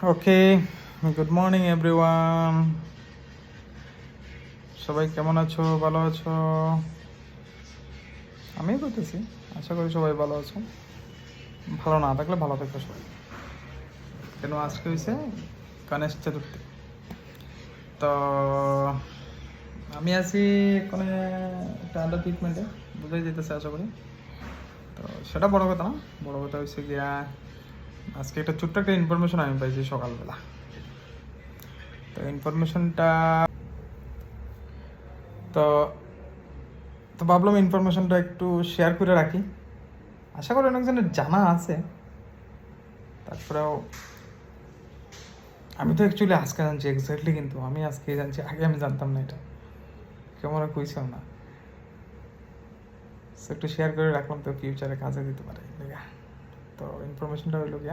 ওকে, good morning everyone. সবাই কেমন আছো? ভালো আছো? আমিও করতেছি, আশা করি সবাই ভালো আছো। ভালো না থাকলে ভালো থাকবে সবাই। কেন আজকে হয়েছে গণেশ চতুর্থী। তো আমি আছি এখানে একটা আন্ডার ট্রিটমেন্টে, বুঝাই যেতেছে আশা করি। তো সেটা বড় কথা না, বড় কথা হয়েছে গিয়া আজকে একটা ছোট্ট একটা ইনফরমেশন আমি পাইছি সকালবেলা। তো ইনফরমেশনটা তো তো ভাবলাম ইনফরমেশনটা একটু শেয়ার করে রাখি। আশা করি অনেকজনের জানা আছে, তারপরেও আমি তো অ্যাকচুয়ালি আজকে জানছি এক্স্যাক্টলি, কিন্তু আমি আজকে জানছি, আগে আমি জানতাম না এটা, কেমন কইছিলাম না। একটু শেয়ার করে রাখলাম, তো ফিউচারে কাজে দিতে পারে। তো ইনফরমেশনটা হইলো গিয়া